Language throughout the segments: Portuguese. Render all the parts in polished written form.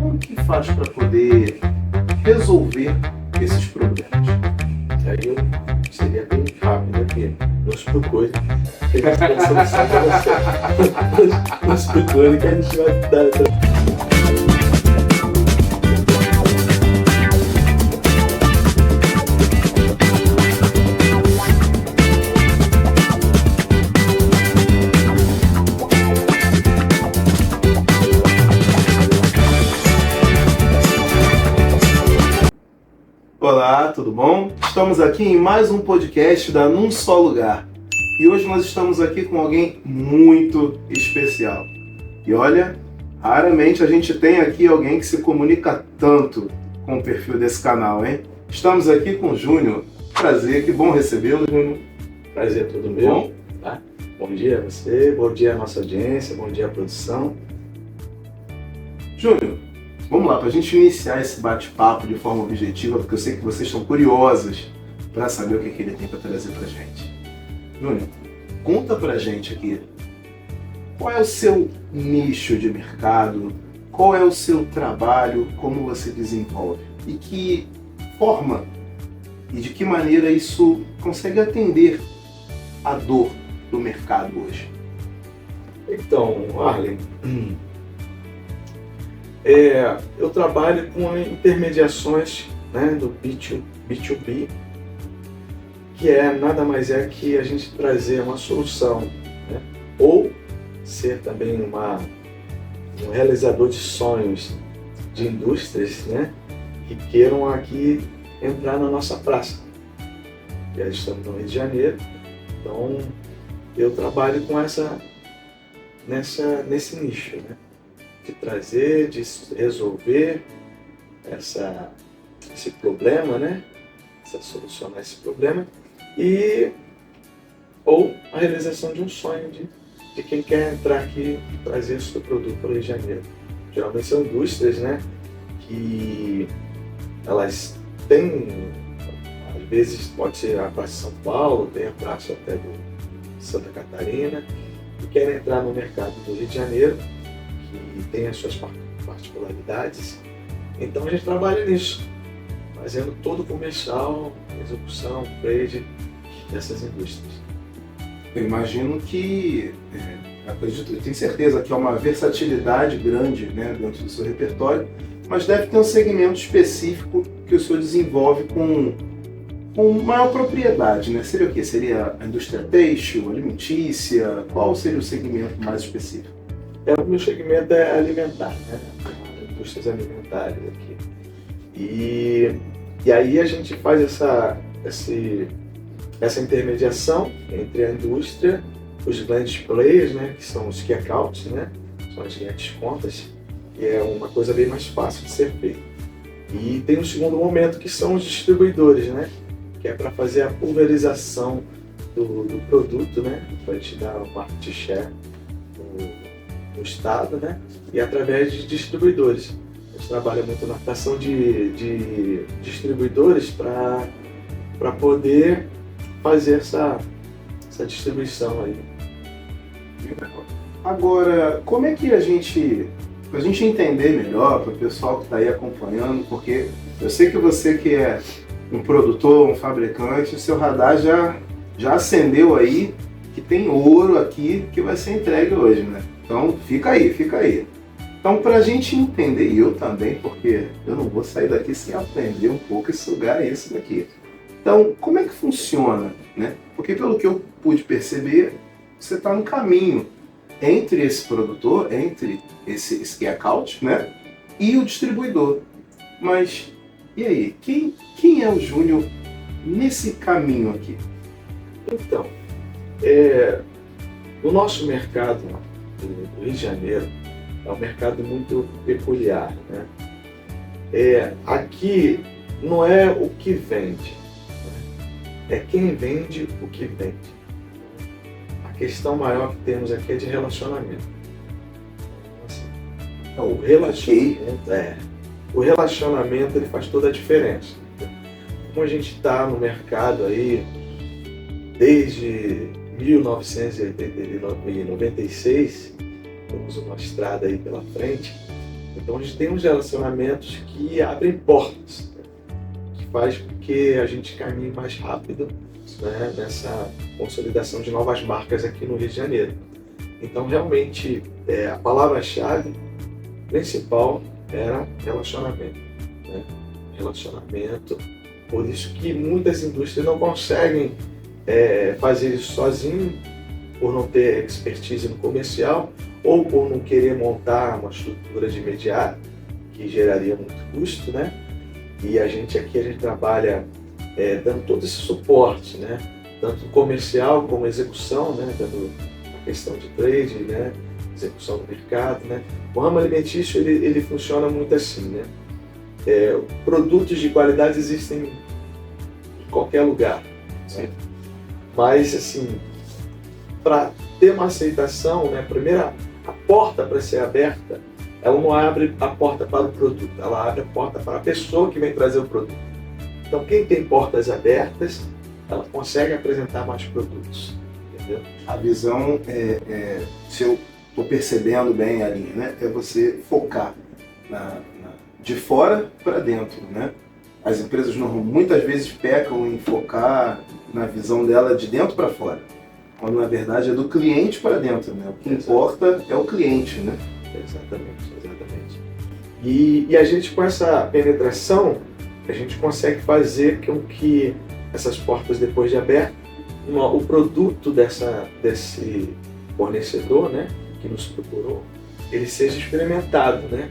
como que faz para poder resolver esses problemas? Aí eu seria bem rápido aqui. Nos procure. Tem que ter a solução para você. Nos procure que a gente vai dar. Olá, tudo bom? Estamos aqui em mais um podcast da Num Só Lugar. E hoje nós estamos aqui com alguém muito especial. E olha, raramente a gente tem aqui alguém que se comunica tanto com o perfil desse canal, hein? Estamos aqui com o Júnior. Prazer, que bom recebê-lo, Júnior. Prazer todo meu. Bom? Tá? Bom dia a você, bom dia à nossa audiência, bom dia à produção. Júnior, vamos lá, para a gente iniciar esse bate-papo de forma objetiva, porque eu sei que vocês estão curiosos para saber o que ele tem para trazer para a gente. Júnior, conta para a gente aqui, qual é o seu nicho de mercado, qual é o seu trabalho, como você desenvolve e que forma e de que maneira isso consegue atender a dor do mercado hoje. Então, Arlen, eu trabalho com intermediações, né, do B2B, que nada mais é que a gente trazer uma solução, né, ou ser também um realizador de sonhos de indústrias, né, que queiram aqui entrar na nossa praça. Já estamos no Rio de Janeiro, então eu trabalho com nesse nicho, né? De trazer, de resolver esse problema, né? Solucionar esse problema ou a realização de um sonho de quem quer entrar aqui e trazer o seu produto para o Rio de Janeiro. Geralmente são indústrias, né? Que elas têm, às vezes pode ser a Praça de São Paulo, tem a Praça até do Santa Catarina, e querem entrar no mercado do Rio de Janeiro, que tem as suas particularidades. Então a gente trabalha nisso, fazendo todo o comercial, execução, trade dessas indústrias. Eu imagino que, acredito, eu tenho certeza que há uma versatilidade grande, né, dentro do seu repertório, mas deve ter um segmento específico que o senhor desenvolve com maior propriedade, né? Seria o quê? Seria a indústria têxtil, alimentícia? Qual seria o segmento mais específico? O meu segmento é alimentar, né? Indústrias alimentares aqui. E aí a gente faz essa intermediação entre a indústria, os grandes players, né? Que são os key accounts, né? São as linhas de contas, que é uma coisa bem mais fácil de ser feita. E tem um segundo momento que são os distribuidores, né? Que é para fazer a pulverização do produto, né? Para a gente dar o market share no estado, né? E através de distribuidores. A gente trabalha muito na captação de distribuidores para poder fazer essa distribuição aí. Agora, como é que para a gente entender melhor, para o pessoal que está aí acompanhando, porque eu sei que você que é um produtor, um fabricante, o seu radar já acendeu aí que tem ouro aqui que vai ser entregue hoje, né? Então fica aí. Então, para a gente entender, e eu também, porque eu não vou sair daqui sem aprender um pouco e sugar isso daqui. Então, como é que funciona, né? Porque pelo que eu pude perceber, você está no caminho entre esse produtor, entre esse key account, né? E o distribuidor. Mas, e aí? Quem é o Júnior nesse caminho aqui? Então, o nosso mercado do Rio de Janeiro é um mercado muito peculiar, né? Aqui não é o que vende, né? É quem vende o que vende. A questão maior que temos aqui é de relacionamento. Então, o relacionamento ele faz toda a diferença. Como a gente está no mercado aí desde 1996, temos uma estrada aí pela frente, Então a gente tem uns relacionamentos que abrem portas, né? Que faz com que a gente caminhe mais rápido, né, nessa consolidação de novas marcas aqui no Rio de Janeiro. Então realmente a palavra-chave principal era relacionamento, né? Relacionamento. Por isso que muitas indústrias não conseguem fazer isso sozinho, por não ter expertise no comercial ou por não querer montar uma estrutura de imediato, que geraria muito custo, né? E a gente trabalha dando todo esse suporte, né? Tanto comercial como execução, né? Dando a questão de trade, né? Execução do mercado, né? O ramo alimentício ele funciona muito assim, né? Produtos de qualidade existem em qualquer lugar, né? Mas assim, para ter uma aceitação, né? Primeiro, a porta para ser aberta, ela não abre a porta para o produto, ela abre a porta para a pessoa que vem trazer o produto. Então, quem tem portas abertas, ela consegue apresentar mais produtos, entendeu? A visão, se eu estou percebendo bem a linha, né? É você focar de fora para dentro, né? As empresas muitas vezes pecam em focar na visão dela de dentro para fora, quando na verdade é do cliente para dentro, né? O que importa é o cliente, né? Exatamente. E a gente, com essa penetração, a gente consegue fazer com que essas portas, depois de abertas, o produto desse fornecedor, né, que nos procurou, ele seja experimentado, né?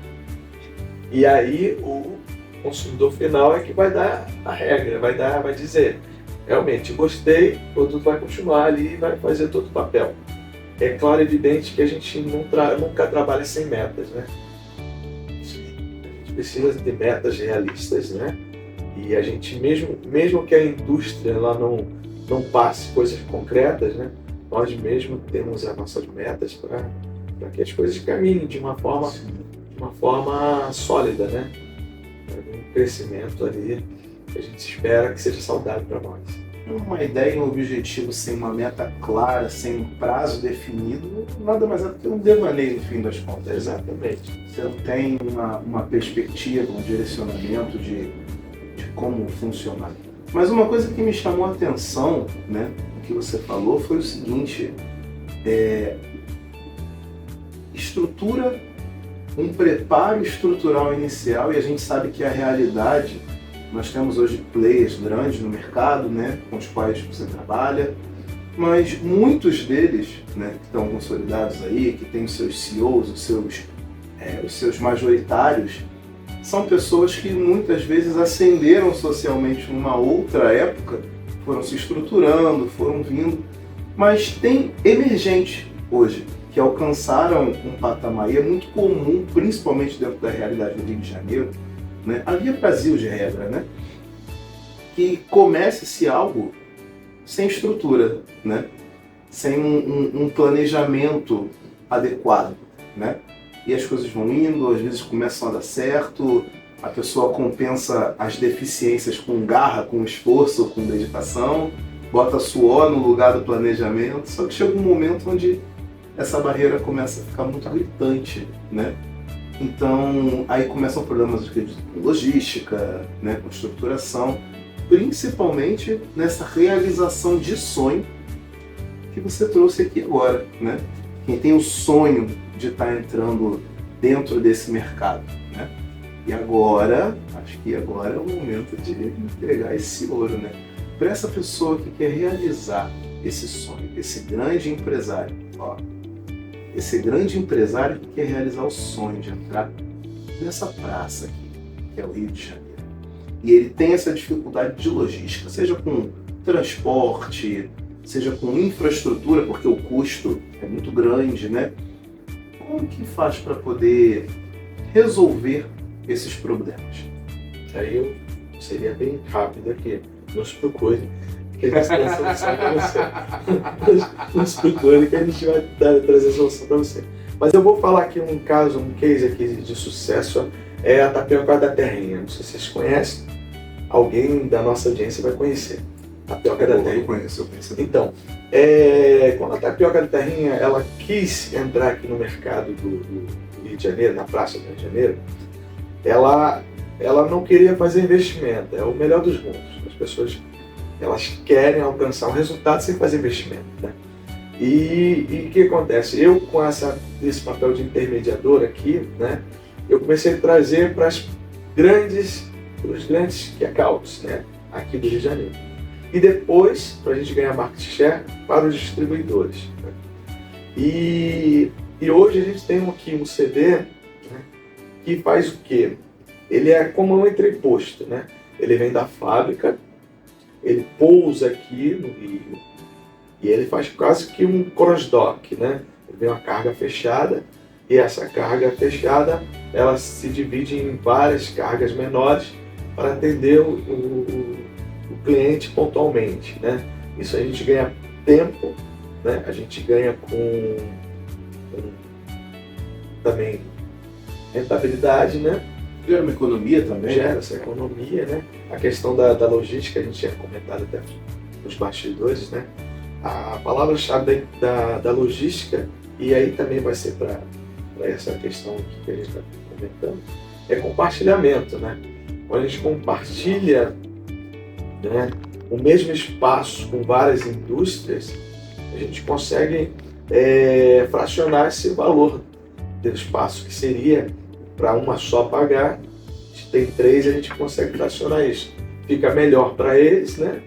E aí o consumidor final é que vai dar a regra, vai dizer, realmente gostei, o produto vai continuar ali e vai fazer todo o papel. É claro e evidente que a gente nunca trabalha sem metas, né? A gente precisa ter metas realistas, né? E a gente, mesmo que a indústria ela não passe coisas concretas, né? Nós mesmos temos as nossas metas para que as coisas caminhem de uma forma sólida, né? Um crescimento ali que a gente espera que seja saudável para nós. Uma ideia e um objetivo sem uma meta clara, sem um prazo definido, nada mais é do que um devaneio no fim das contas. Exatamente. Você não tem uma perspectiva, um direcionamento de como funcionar. Mas uma coisa que me chamou a atenção, né, o que você falou, foi o seguinte: estrutura, um preparo estrutural inicial, e a gente sabe que a realidade, nós temos hoje players grandes no mercado, né, com os quais você trabalha, mas muitos deles, né, que estão consolidados aí, que têm os seus CEOs, os seus majoritários, são pessoas que muitas vezes ascenderam socialmente numa outra época, foram se estruturando, foram vindo, mas tem emergentes hoje que alcançaram um patamar, e é muito comum, principalmente dentro da realidade do Rio de Janeiro, né? Havia Brasil de regra, né? Que comece-se algo sem estrutura, né? Sem um planejamento adequado, né? E as coisas vão indo, às vezes começam a dar certo, a pessoa compensa as deficiências com garra, com esforço, com dedicação, bota suor no lugar do planejamento, só que chega um momento onde essa barreira começa a ficar muito gritante, né? Então, aí começam problemas de logística, né, com estruturação, principalmente nessa realização de sonho que você trouxe aqui agora, né? Quem tem o sonho de estar entrando dentro desse mercado, né? E agora, acho que agora é o momento de entregar esse ouro, né? Para essa pessoa que quer realizar esse sonho, esse grande empresário, esse grande empresário que quer realizar o sonho de entrar nessa praça aqui, que é o Rio de Janeiro. E ele tem essa dificuldade de logística, seja com transporte, seja com infraestrutura, porque o custo é muito grande, né? Como que faz para poder resolver esses problemas? Aí eu seria bem rápido aqui. Nos procure, que a gente tem a solução para você. Nos procure que a gente vai trazer a solução para você. Mas eu vou falar aqui um case aqui de sucesso, é a tapioca da terrinha. Não sei se vocês conhecem, alguém da nossa audiência vai conhecer. Tapioca da terrinha. Eu conheço. Então, quando a tapioca da terrinha ela quis entrar aqui no mercado do Rio de Janeiro, na Praça do Rio de Janeiro, ela não queria fazer investimento, é o melhor dos mundos. As pessoas, elas querem alcançar um resultado sem fazer investimento, né? E o que acontece? Eu, com esse papel de intermediador aqui, né, eu comecei a trazer para os grandes key accounts, né, aqui do Rio de Janeiro. E depois, para a gente ganhar market share, para os distribuidores, né? E hoje a gente tem aqui um CD, né, que faz o quê? Ele é como um entreposto, né? Ele vem da fábrica, ele pousa aqui no Rio e ele faz quase que um cross-dock, né? Ele vem uma carga fechada e essa carga fechada ela se divide em várias cargas menores para atender o cliente pontualmente, né? Isso a gente ganha tempo, né? A gente ganha com também rentabilidade, né? Gera uma economia também. Gera essa economia, né? A questão da logística, a gente tinha comentado até nos bastidores, né? A palavra-chave da logística, e aí também vai ser para essa questão que a gente está comentando, é compartilhamento, né? Quando a gente compartilha, né, o mesmo espaço com várias indústrias, a gente consegue fracionar esse valor do espaço que seria para uma só pagar. A gente tem 3, a gente consegue fracionar isso. Fica melhor para eles, né?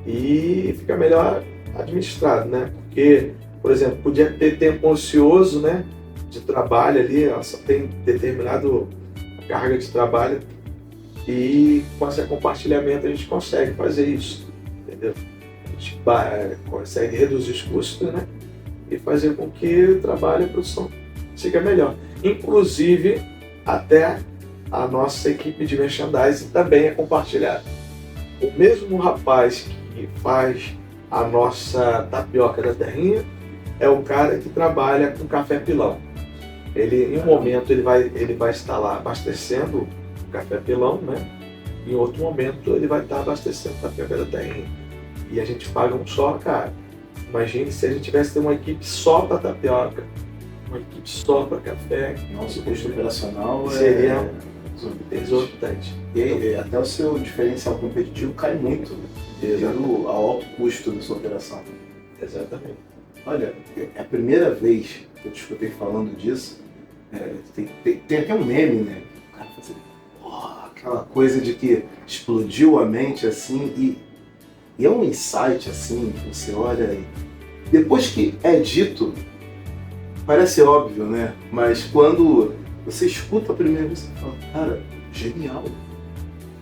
E fica melhor administrado, né? Porque, por exemplo, podia ter tempo ocioso, né, de trabalho ali, ela só tem determinado carga de trabalho e com esse compartilhamento a gente consegue fazer isso, entendeu? A gente consegue reduzir os custos, né? E fazer com que o trabalho e a produção siga melhor. Inclusive, até a nossa equipe de merchandising também é compartilhada. O mesmo rapaz que faz a nossa tapioca da terrinha é o cara que trabalha com café pilão. Ele, em um momento, ele vai estar lá abastecendo o café pilão, né? Em outro momento, ele vai estar abastecendo a tapioca da terrinha. E a gente paga um só, cara. Imagine se a gente tivesse uma equipe só para tapioca, uma equipe só para café. Nosso custo operacional seria exorbitante. E até o seu diferencial competitivo cai muito, né? Devido ao alto custo da sua operação. Exatamente. Olha, é a primeira vez que eu te escutei falando disso. Tem até um meme, né? O cara fazendo aquela coisa de que explodiu a mente assim, e é um insight assim, que você olha e depois que é dito, parece óbvio, né? Mas quando você escuta a primeira vez, você fala, cara, genial.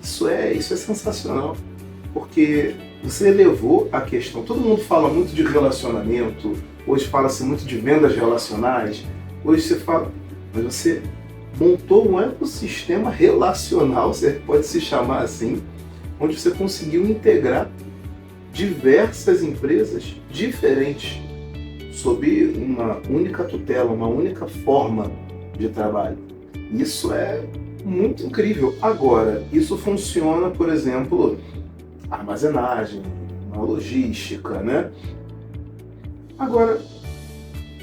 Isso é sensacional. Porque você elevou a questão. Todo mundo fala muito de relacionamento, hoje fala-se muito de vendas relacionais, hoje você fala, mas você montou um ecossistema relacional, você pode se chamar assim, onde você conseguiu integrar diversas empresas diferentes sob uma única tutela, uma única forma de trabalho. Isso é muito incrível. Agora, isso funciona, por exemplo, armazenagem, na logística, né? Agora,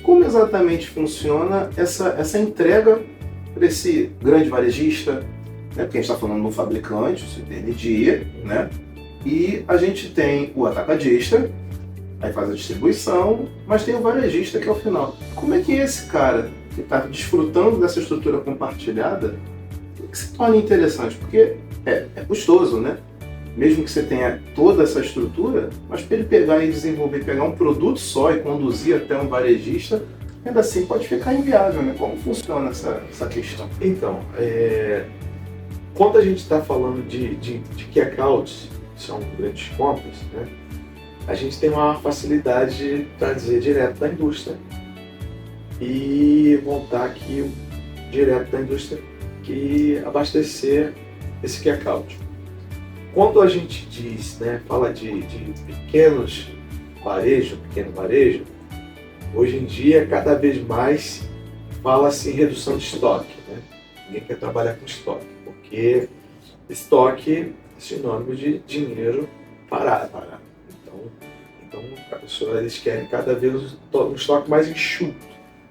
como exatamente funciona essa entrega para esse grande varejista, né? Porque a gente está falando no fabricante, o CTND, né? E a gente tem o atacadista, aí faz a distribuição, mas tem o varejista que é o final. Como é que esse cara que está desfrutando dessa estrutura compartilhada, que se torna interessante? Porque é custoso, né? Mesmo que você tenha toda essa estrutura, mas para ele pegar e desenvolver, pegar um produto só e conduzir até um varejista, ainda assim pode ficar inviável, né? Como funciona essa questão? Então, quando a gente está falando de key accounts, que são grandes compras, né? A gente tem uma facilidade de trazer direto da indústria e montar aqui direto da indústria que abastecer esse key account. Quando a gente diz, né, fala de pequeno varejo, hoje em dia cada vez mais fala-se em redução de estoque, né? Ninguém quer trabalhar com estoque, porque estoque é sinônimo de dinheiro parado. Então eles querem cada vez um estoque mais enxuto,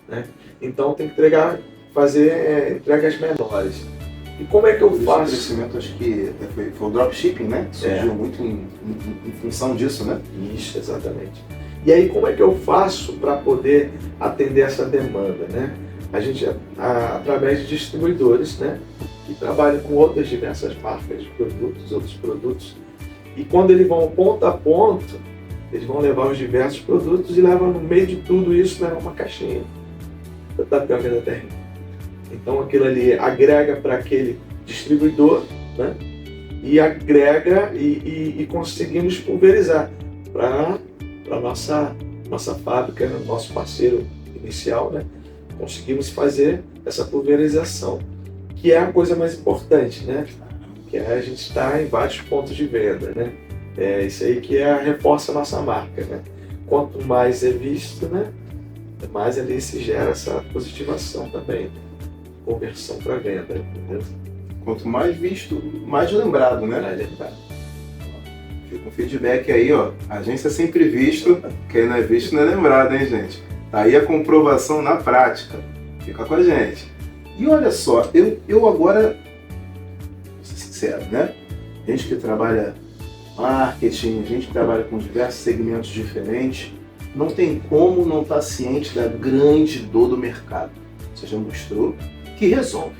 né? Então tem que entregar fazer entregas menores. E como é que eu Por isso o faço? crescimento, acho que foi o dropshipping, né? Surgiu muito em função disso, né? Isso, exatamente. E aí, como é que eu faço para poder atender essa demanda, né? A gente, através de distribuidores, né? Que trabalham com outras diversas marcas de produtos, outros produtos. E quando eles vão ponto a ponto, eles vão levar os diversos produtos e levam no meio de tudo isso, levam uma caixinha da tapioca da terrinha. Então aquilo ali agrega para aquele distribuidor, né? E agrega e conseguimos pulverizar para a nossa fábrica, nosso parceiro inicial, né? Conseguimos fazer essa pulverização, que é a coisa mais importante, né? Que é a gente estar em vários pontos de venda, né? É isso aí que reforça a nossa marca, né? Quanto mais é visto, né? Mais ali se gera essa positivação também, conversão para venda, entendeu? Quanto mais visto, mais lembrado, né? Mais lembrado. Fica um feedback aí, ó. Agência é sempre visto, quem não é visto não é lembrado, hein, gente? Tá aí a comprovação na prática. Fica com a gente. E olha só, eu agora, vou ser sincero, né? Gente que trabalha marketing, gente que trabalha com diversos segmentos diferentes, não tem como não estar ciente da grande dor do mercado. Você já mostrou que resolve,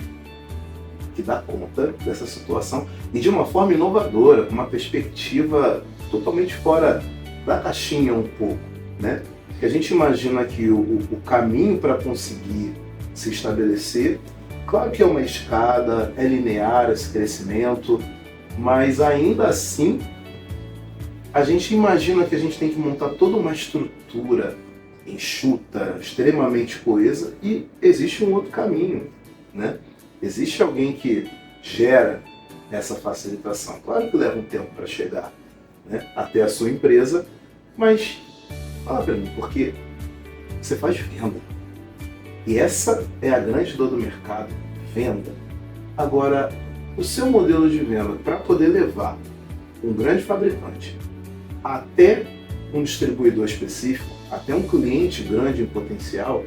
que dá conta dessa situação e de uma forma inovadora, com uma perspectiva totalmente fora da caixinha um pouco, né? Porque a gente imagina que o caminho para conseguir se estabelecer, claro que é uma escada, é linear esse crescimento, mas ainda assim a gente imagina que a gente tem que montar toda uma estrutura enxuta, extremamente coesa, e existe um outro caminho, né? Existe alguém que gera essa facilitação. Claro que leva um tempo para chegar, né, até a sua empresa, mas fala para mim, porque você faz venda. E essa é a grande dor do mercado, venda. Agora, o seu modelo de venda, para poder levar um grande fabricante até um distribuidor específico, até um cliente grande em potencial,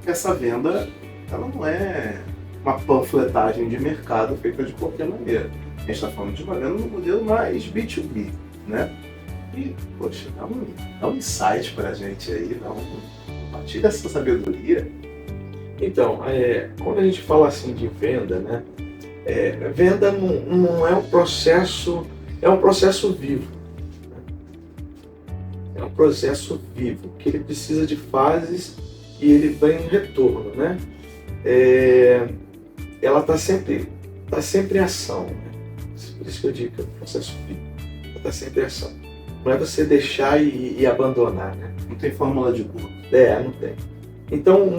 essa venda ela não é uma panfletagem de mercado feita de qualquer maneira. A gente está falando de uma venda no modelo mais B2B, né? E, poxa, dá um insight para a gente aí, compartilha essa sabedoria. Então, quando a gente fala assim de venda, né? Venda não é um processo, é um processo vivo. É um processo vivo, que ele precisa de fases e ele vem em retorno, né? Ela está sempre em ação, né? Por isso que eu digo que é um processo vivo. Ela está sempre em ação. Não é você deixar e abandonar, né? Não tem fórmula de bolo. Não tem. Então,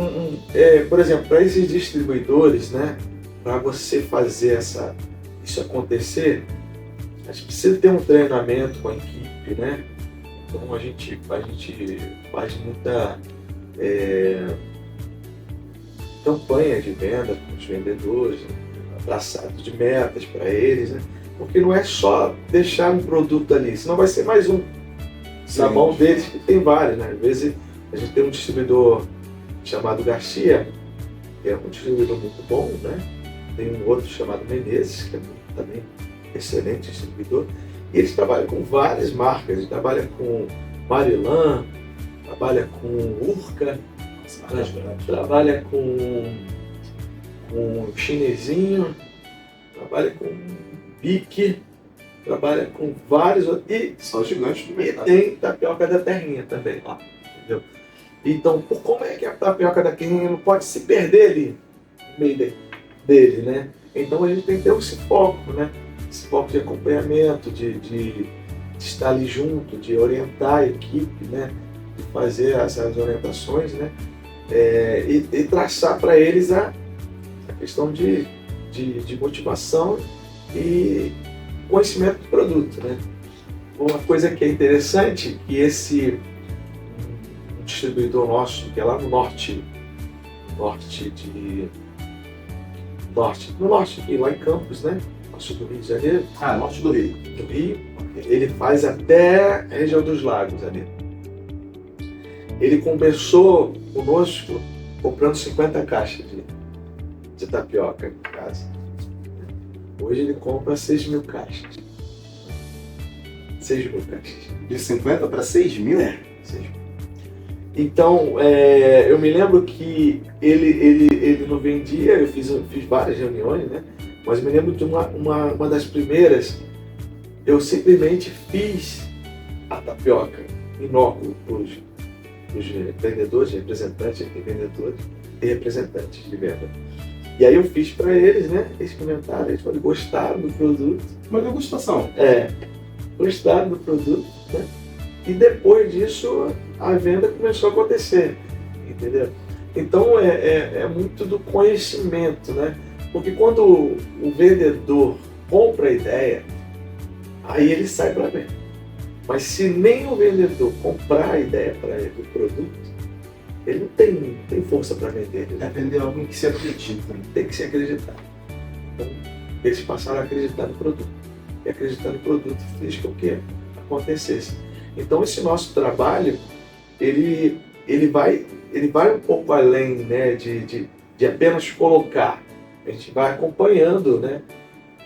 por exemplo, para esses distribuidores, né? Para você fazer isso acontecer, a gente precisa ter um treinamento com a equipe, né? Então a gente faz muita campanha de venda com os vendedores, né? Traçado de metas para eles, né? Porque não é só deixar um produto ali, senão vai ser mais um na mão deles, que tem vários, né? Às vezes a gente tem um distribuidor chamado Garcia, que é um distribuidor muito bom, né? Tem um outro chamado Menezes, que é também excelente distribuidor. E eles trabalham com várias marcas, eles trabalham com Marilan, trabalham com Urca, trabalha com Chinesinho, trabalha com Bic, trabalha com vários outros. E só gigantes do mercado. E tem tapioca da terrinha também lá, entendeu? Então, como é que a tapioca da terrinha não pode se perder ali no meio dele, né? Então a gente tem que ter esse foco, né? Esse foco de acompanhamento, de estar ali junto, de orientar a equipe, né? De fazer essas orientações, né? E traçar para eles a questão de motivação e conhecimento do produto, né? Uma coisa que é interessante, que esse distribuidor nosso, que é lá no norte aqui, lá em Campos, né? Norte do Rio de Janeiro. Norte do Rio. Do Rio. Ele faz até a região dos lagos ali. Ele começou conosco comprando 50 caixas de tapioca em casa. Hoje ele compra 6.000 caixas. 6.000 caixas. De 50 para 6.000? É, 6.000. Então, eu me lembro que ele não vendia, eu fiz várias reuniões, né? Mas eu me lembro de uma das primeiras, eu simplesmente fiz a tapioca inóculo para os vendedores, representantes e vendedores e representantes de venda. E aí eu fiz para eles, né? Eles comentaram, eles falaram, gostaram do produto. Uma degustação. Gostaram do produto, né? E depois disso a venda começou a acontecer, entendeu? Então é muito do conhecimento, né? Porque quando o vendedor compra a ideia, aí ele sai para venda. Mas se nem o vendedor comprar a ideia para ele, o produto, ele não tem força para vender. É vender algo em que se acredita. Tem que se acreditar. Então, eles passaram a acreditar no produto. E acreditar no produto fez com que acontecesse. Então, esse nosso trabalho, ele vai um pouco além, né, de apenas colocar. A gente vai acompanhando, né,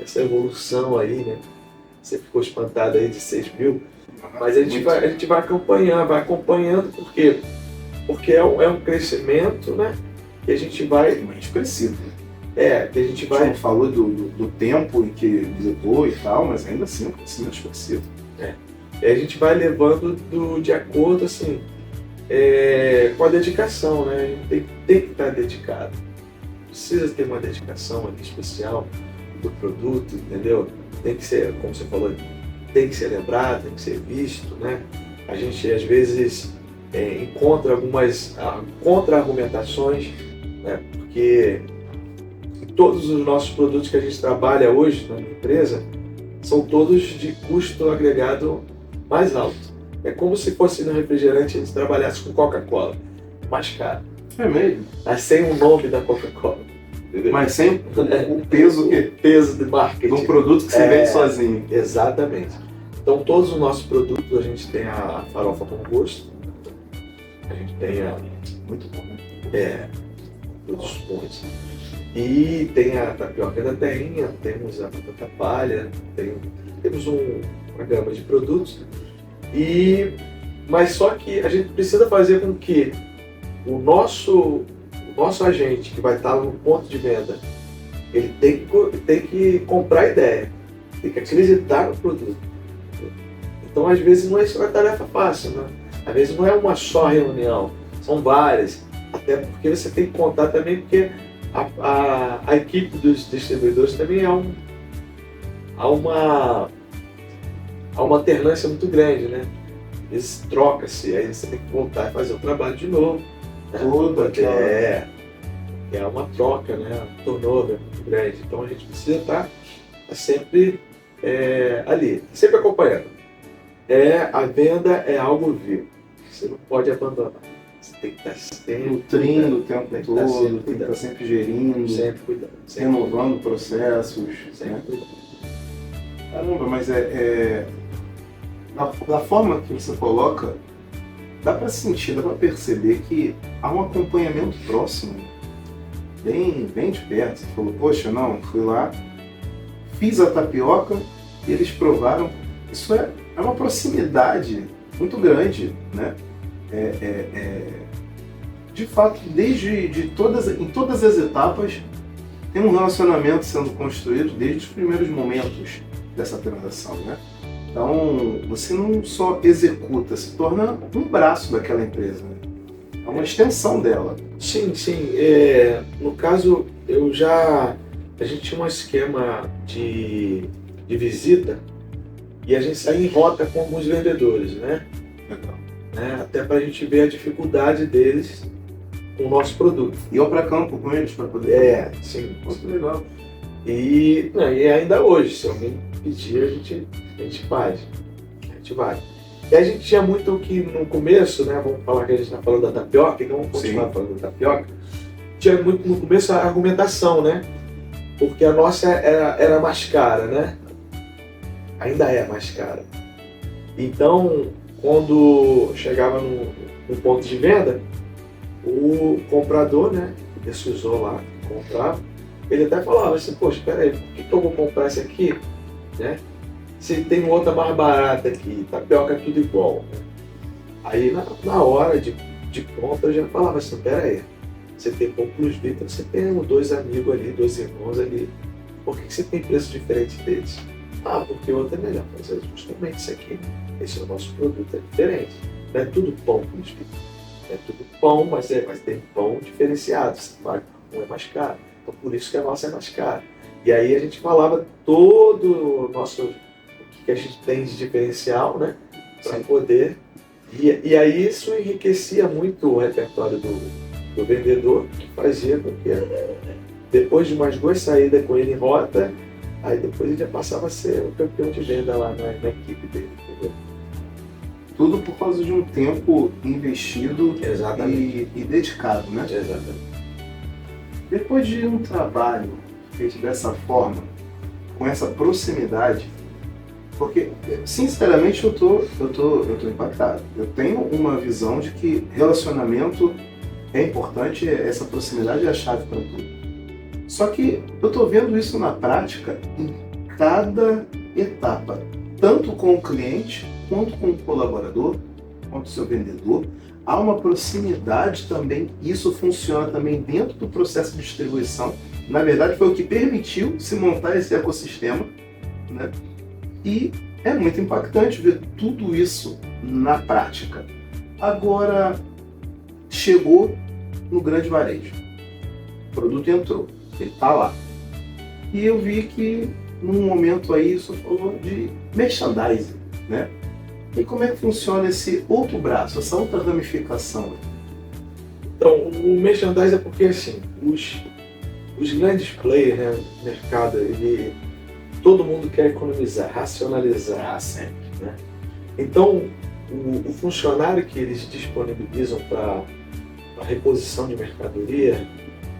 essa evolução aí, né? Você ficou espantado aí de 6.000. Mas a gente vai acompanhando porque é um crescimento, né? Que a gente vai... muito crescido. Que a gente vai... A gente falou do tempo em que levou e tal, mas ainda assim é um crescimento expressivo. E a gente vai levando de acordo, assim, com a dedicação, né? A gente tem que estar dedicado. Precisa ter uma dedicação ali especial do produto, entendeu? Tem que ser, como você falou, tem que ser lembrado, tem que ser visto, né? A gente, às vezes, encontra algumas contra-argumentações, né? Porque todos os nossos produtos que a gente trabalha hoje na empresa são todos de custo agregado mais alto. É como se fosse no refrigerante a gente trabalhasse com Coca-Cola, mais caro. É mesmo? Mas sem o nome da Coca-Cola. Entendeu? Mas sem o peso o peso de marketing. De um produto que você vende sozinho. Exatamente. Então todos os nossos produtos, a gente tem a farofa com gosto, a gente tem muito bom, né? Produtos bons. E tem a tapioca da terrinha, temos a batata palha, temos uma gama de produtos. Mas só que a gente precisa fazer com que o nosso agente que vai estar no ponto de venda, ele tem que comprar a ideia, tem que acreditar no produto. Então, às vezes, não é uma tarefa fácil, né? Às vezes não é uma só reunião, são várias. Até porque você tem que contar também, porque a equipe dos distribuidores também há uma alternância muito grande, né? Eles troca-se, aí você tem que voltar e fazer o trabalho de novo. Né? É uma troca, né? Um turnover muito grande. Então a gente precisa estar sempre ali, sempre acompanhando. A venda é algo vivo, você não pode abandonar. Você tem que estar sempre nutrindo o tempo todo, tem que estar sempre gerindo, sempre cuidando, renovando processos. Sempre cuidando. Caramba, mas da forma que você coloca, dá para sentir, dá para perceber que há um acompanhamento próximo, bem de perto. Você falou, poxa, não, fui lá, fiz a tapioca e eles provaram. Isso é uma proximidade muito grande, né? De fato, em todas as etapas, tem um relacionamento sendo construído desde os primeiros momentos dessa transação, né? Então, você não só executa, se torna um braço daquela empresa, né? É uma extensão dela. Sim. No caso, a gente tinha um esquema de visita e a gente saía em rota com alguns vendedores, né? Legal. Até para a gente ver a dificuldade deles com o nosso produto. E eu para campo com eles para poder... Sim. Muito legal. E ainda hoje, se alguém pedir, a gente faz. A gente vai. E a gente tinha muito que no começo, né? Vamos falar que a gente está falando da tapioca, então vamos continuar falando da tapioca. Tinha muito no começo a argumentação, né? Porque a nossa era mais cara, né? Ainda é mais cara. Então, quando chegava no ponto de venda, o comprador, né? Decisou lá, comprava, ele até falava assim, poxa, peraí, por que eu vou comprar esse aqui, né? Se tem outra mais barata aqui, tapioca tudo igual. Né? Aí na hora de compra eu já falava assim, peraí, você tem pão plus vita, você tem dois amigos ali, dois irmãos ali, por que você tem preço diferente deles? Ah, porque o outro é melhor. Mas é justamente isso aqui, esse é o nosso produto, é diferente. Não é tudo pão plus vita. É tudo pão, mas tem pão diferenciado. Um é mais caro. Então por isso que a nossa é mais cara. E aí a gente falava todo o nosso, o que a gente tem de diferencial, né? Para poder. E aí isso enriquecia muito o repertório do vendedor, que fazia com que depois de umas 2 saídas com ele em rota, aí depois ele já passava a ser o campeão de venda lá na equipe dele. Entendeu? Tudo por causa de um tempo investido e dedicado, né? Exatamente. Depois de um trabalho feito dessa forma, com essa proximidade, porque, sinceramente, eu tô impactado. Eu tenho uma visão de que relacionamento é importante, essa proximidade é a chave para tudo. Só que eu tô vendo isso na prática em cada etapa, tanto com o cliente, quanto com o colaborador, quanto o seu vendedor. Há uma proximidade também, isso funciona também dentro do processo de distribuição. Na verdade, foi o que permitiu se montar esse ecossistema, né? E é muito impactante ver tudo isso na prática. Agora, chegou no grande varejo. O produto entrou, ele está lá. E eu vi que, num momento aí, isso falou de merchandising, né? E como é que funciona esse outro braço, essa outra ramificação? Então, o merchandising é porque, assim, os grandes players, né, no mercado, todo mundo quer economizar, racionalizar sempre, né? Então, o funcionário que eles disponibilizam para a reposição de mercadoria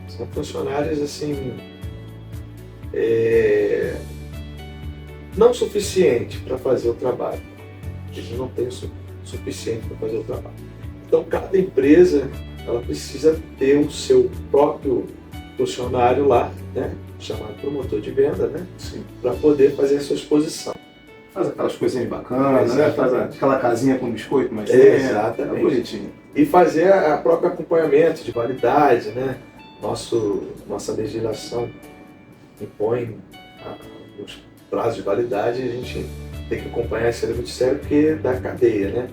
são funcionários assim não suficientes para fazer o trabalho. Eles não têm o suficiente para fazer o trabalho. Então, cada empresa ela precisa ter o seu próprio funcionário lá, né? Chamado promotor de venda, né? Para poder fazer a sua exposição. Faz aquelas coisinhas bacanas, né? Faz aquela casinha com biscoito mais exatamente. É bonitinho. E fazer a próprio acompanhamento de validade, né? Nossa legislação impõe os prazos de validade e a gente tem que acompanhar isso muito sério porque é da cadeia, né?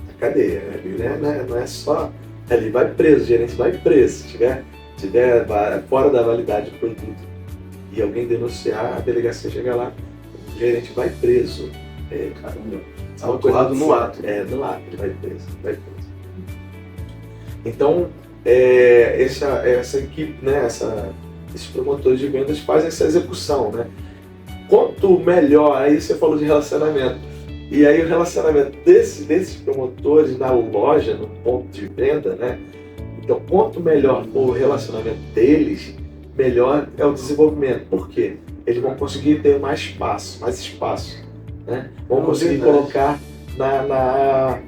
Da cadeia, né? Não é só ali vai preso, o gerente vai preso, se tiver fora da validade do produto e alguém denunciar, a delegacia chega lá, o gerente vai preso. Caramba, autuado no ato. No ato, ele vai preso. Então, essa equipe, né, esses promotores de vendas fazem essa execução, né? Quanto melhor, aí você falou de relacionamento, e aí o relacionamento desses promotores na loja, no ponto de venda, né? Então, quanto melhor for o relacionamento deles, melhor é o desenvolvimento. Por quê? Eles vão conseguir ter mais espaço, né? Vão conseguir colocar na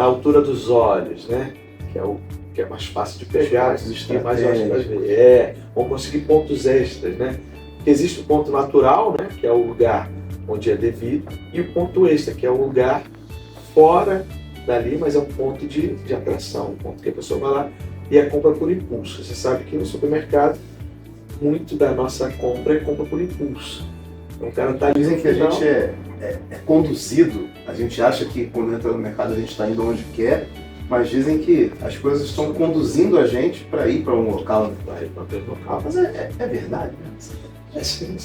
altura dos olhos, né? Que é mais fácil de pegar, existir mais fácil para ver. Vão conseguir pontos extras, né? Porque existe o ponto natural, né? Que é o lugar onde é devido, e o ponto extra, que é o lugar fora dali, mas é um ponto de atração, um ponto que a pessoa vai lá e é compra por impulso. Você sabe que no supermercado, muito da nossa compra é compra por impulso. Então, o cara tá dizem que a gente é conduzido, a gente acha que quando entra no mercado a gente está indo onde quer, mas dizem que as coisas estão conduzindo a gente para ir para um local. Para ir para aquele local. Mas é verdade, né? Sim.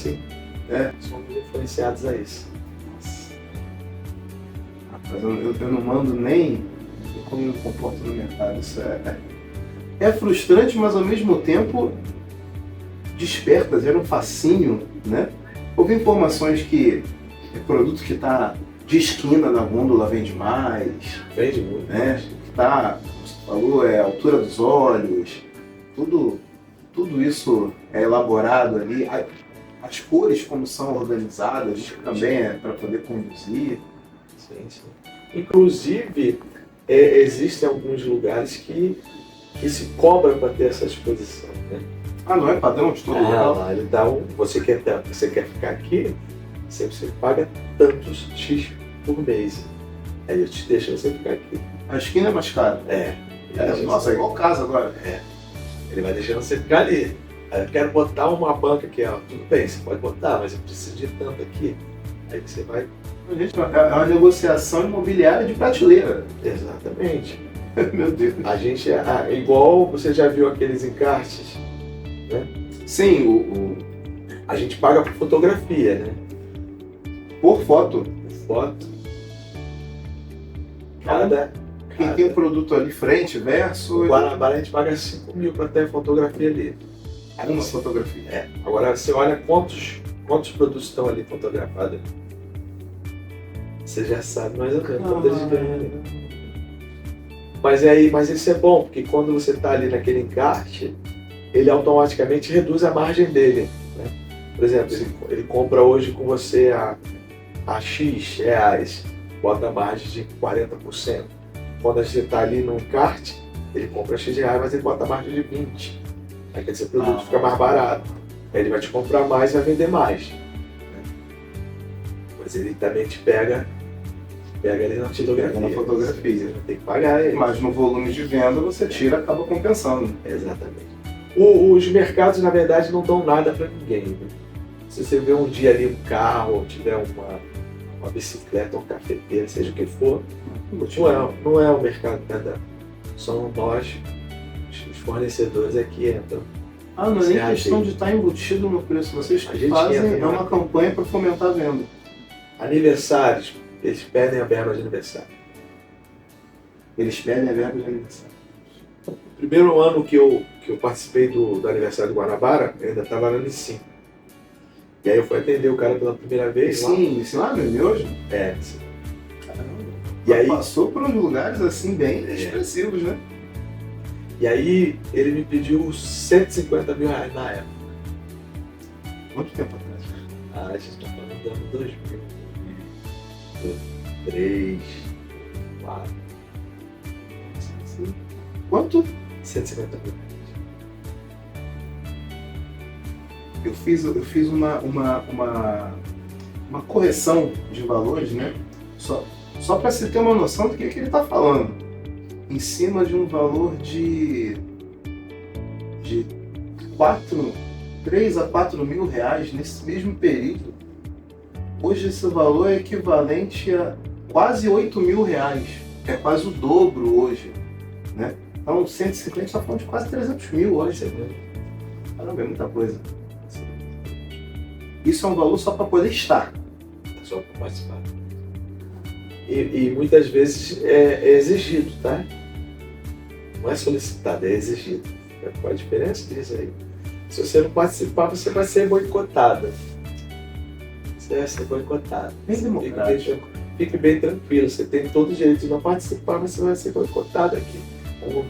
Somos influenciados a isso. Rapaz, eu não mando nem como eu me comporto no mercado. Isso é frustrante, mas ao mesmo tempo desperta, gera um fascínio, né? Houve informações que o produto que está de esquina na gôndola vende mais. Vende muito. Né? Que está, como você falou, a altura dos olhos, tudo isso é elaborado ali. As cores como são organizadas também é para poder conduzir. Sim. Inclusive, existem alguns lugares que se cobra para ter essa exposição, né? Ah, não é padrão de todo local? Lá ele dá você quer ficar aqui, você paga tantos X por mês. Aí eu te deixo você ficar aqui. A esquina é mais cara. Nossa, é igual casa agora. Ele vai deixando você ficar ali. Aí eu quero botar uma banca aqui, ó. Tudo bem, você pode botar, mas eu preciso de tanto aqui. Aí você vai. Gente, é uma negociação imobiliária de prateleira. Exatamente. Meu Deus. A gente igual você já viu aqueles encartes, né? Sim, A gente paga por fotografia, né? por foto. Por foto. Quem tem um produto ali, frente, verso. No Guanabara a gente paga 5 mil para ter fotografia ali. Uma fotografia. Agora você olha quantos produtos estão ali fotografados. Você já sabe mais ou menos quanto eles ganham ali. Mas isso é bom, porque quando você está ali naquele encarte, ele automaticamente reduz a margem dele, né? Por exemplo, ele compra hoje com você a X reais, bota a margem de 40%. Quando você está ali no encarte, ele compra X reais, mas ele bota a margem de 20%. Aí quer dizer, o produto fica mais barato. Aí ele vai te comprar mais e vai vender mais. Mas ele também te pega ali na fotografia. Tem que pagar ele. Mas no volume de venda você tira, acaba compensando. Exatamente. Os mercados, na verdade, não dão nada para ninguém. Né? Se você vê um dia ali um carro, ou tiver uma bicicleta, um cafeteiro, seja o que for, não é o mercado que dá. São nós, os fornecedores aqui entram. Não é nem questão de estar embutido no preço. Vocês fazem uma campanha para fomentar a venda. Aniversários, eles pedem a verba de aniversário. Eles pedem a verba de aniversário. O primeiro ano que eu participei do aniversário do Guanabara, eu ainda estava na Nissin. E aí eu fui atender o cara pela primeira vez. Sim, lá no Miojo? Sim. Caramba. E aí passou por uns lugares assim bem expressivos, né? E aí ele me pediu 150 mil reais na época. Quanto tempo atrás? A gente está falando do ano 2000. 3, 4. Quanto? 150 mil. Eu fiz uma correção de valores, né? Só para você ter uma noção do que ele está falando. Em cima de um valor de 3 a 4 mil reais nesse mesmo período. Hoje esse valor é equivalente a quase 8 mil reais. É quase o dobro hoje, né? Então 150 está falando de quase 300 mil hoje. Caramba, é muita coisa. Isso é um valor só para poder estar. Só para participar. E muitas vezes é exigido, tá? Não é solicitado, é exigido. Qual a diferença disso aí? Se você não participar, você vai ser boicotado. Você vai ser boicotado. Bem democrático. Fique bem tranquilo, você tem todo o direito de não participar, mas você vai ser boicotado aqui.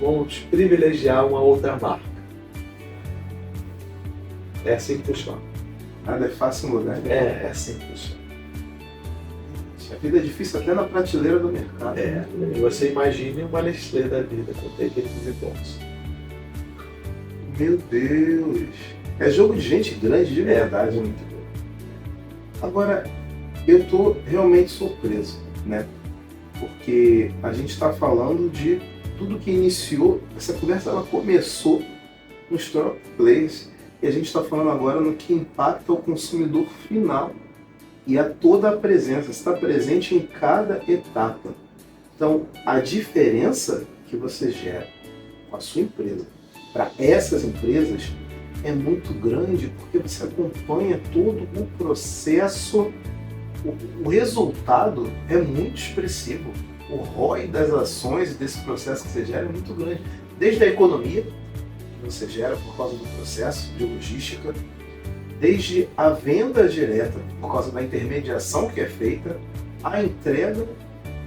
Vamos privilegiar uma outra marca. É assim que funciona. Nada é fácil mudar. É assim que funciona. A vida é difícil até na prateleira do mercado. E você imagine uma Nestlé da vida com aqueles bons. Meu Deus! É jogo de gente grande de verdade. Muito bom. Agora, eu estou realmente surpreso, né? Porque a gente está falando de tudo que iniciou, essa conversa ela começou nos top players e a gente está falando agora no que impacta o consumidor final e a toda a presença, está presente em cada etapa. Então, a diferença que você gera com a sua empresa para essas empresas é muito grande porque você acompanha todo o processo, o resultado é muito expressivo. O ROI das ações e desse processo que você gera é muito grande. Desde a economia que você gera por causa do processo de logística, desde a venda direta, por causa da intermediação que é feita, a entrega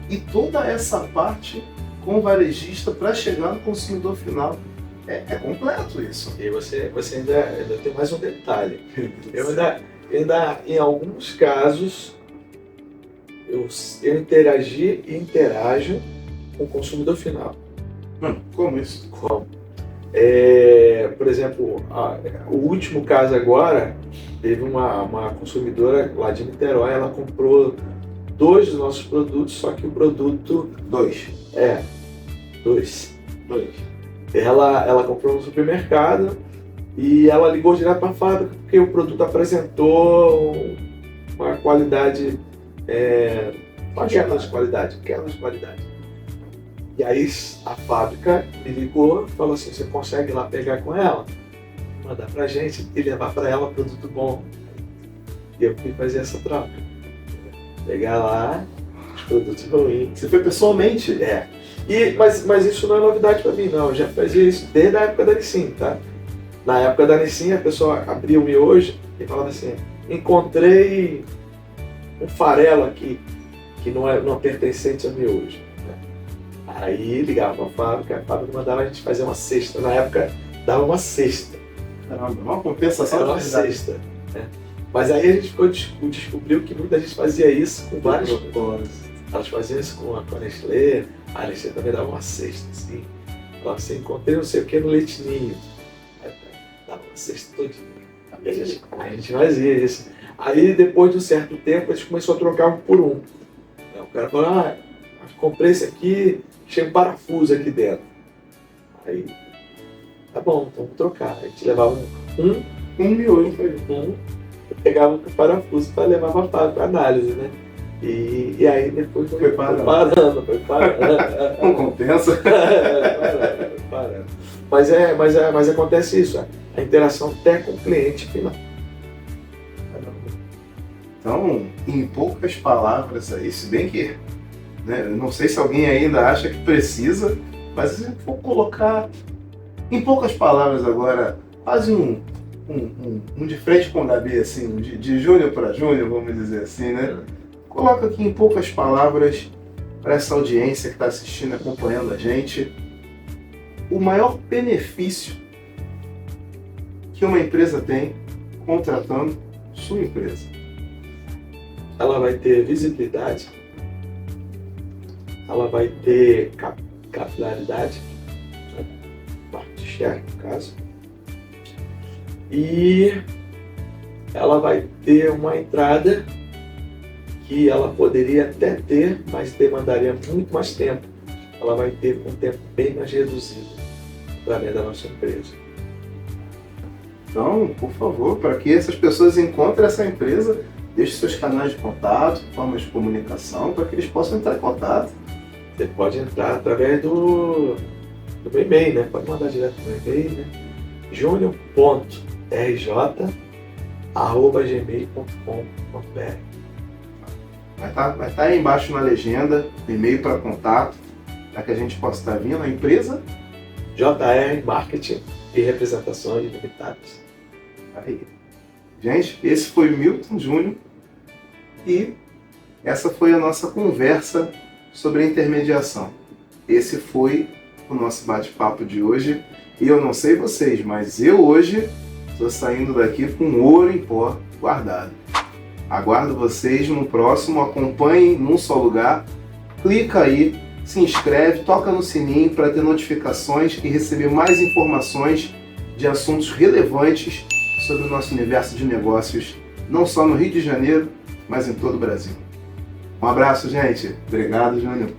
e toda essa parte com o varejista para chegar no consumidor final. É completo isso. E você ainda tem mais um detalhe. Eu ainda em alguns casos, eu interagi e interajo com o consumidor final. Como isso? Como? Por exemplo, o último caso agora, teve uma consumidora lá de Niterói, ela comprou 2 dos nossos produtos, só que o produto... 2. 2. Ela comprou no supermercado e ela ligou direto para a fábrica porque o produto apresentou uma qualidade, queda de qualidade. E aí a fábrica me ligou e falou assim, você consegue ir lá pegar com ela, mandar pra gente e levar para ela produto bom. E eu fui fazer essa troca. Pegar lá os produtos ruins. Você foi pessoalmente? Mas isso não é novidade para mim, não. Eu já fazia isso desde a época da Nissin, tá? Na época da Nissin, a pessoa abria o miojo e falava assim, encontrei um farelo aqui, que não é pertencente ao miojo. Aí ligava para a fábrica mandava a gente fazer uma cesta. Na época dava uma cesta. Caramba, uma compensação. Era uma cesta. Mas aí a gente descobriu que muita gente fazia isso com vários propósitos. Elas faziam isso com a Nestlé, a Nestlé também dava uma cesta, assim. Falava assim, encontrei não sei o que no leitinho. Aí dava uma cesta todinha. E a gente fazia isso. Aí depois de um certo tempo a gente começou a trocar um por um. O cara falou, comprei esse aqui, tinha um parafuso aqui dentro. Aí, tá bom, então vamos trocar. A gente levava um miojo, pegava um parafuso para levar para a fábrica para análise, né? E aí depois foi parando. Não compensa. Parando. Mas acontece isso, a interação até com o cliente final. Então, em poucas palavras aí, se bem que, né, eu não sei se alguém ainda acha que precisa, mas se for colocar em poucas palavras agora, quase um de frente com o Gabi, assim, de júnior para júnior, vamos dizer assim, né? Coloca aqui em poucas palavras para essa audiência que está assistindo, acompanhando a gente, o maior benefício que uma empresa tem contratando sua empresa. Ela vai ter visibilidade, ela vai ter capilaridade, parte share no caso, e ela vai ter uma entrada que ela poderia até ter, mas demandaria muito mais tempo. Ela vai ter um tempo bem mais reduzido através da nossa empresa. Então, por favor, para que essas pessoas encontrem essa empresa, deixe seus canais de contato, formas de comunicação, para que eles possam entrar em contato. Você pode entrar através do meu e-mail, né? Pode mandar direto no e-mail, né? junior.rj@gmail.com.br. Vai estar aí embaixo na legenda, e-mail para contato, para que a gente possa estar vindo. A empresa JR Marketing e Representações Limitadas. Aí. Gente, esse foi o Milton Júnior e essa foi a nossa conversa sobre a intermediação. Esse foi o nosso bate-papo de hoje. E eu não sei vocês, mas eu hoje estou saindo daqui com ouro em pó guardado. Aguardo vocês no próximo, acompanhem num só lugar, clica aí, se inscreve, toca no sininho para ter notificações e receber mais informações de assuntos relevantes sobre o nosso universo de negócios, não só no Rio de Janeiro, mas em todo o Brasil. Um abraço, gente. Obrigado, Júnior.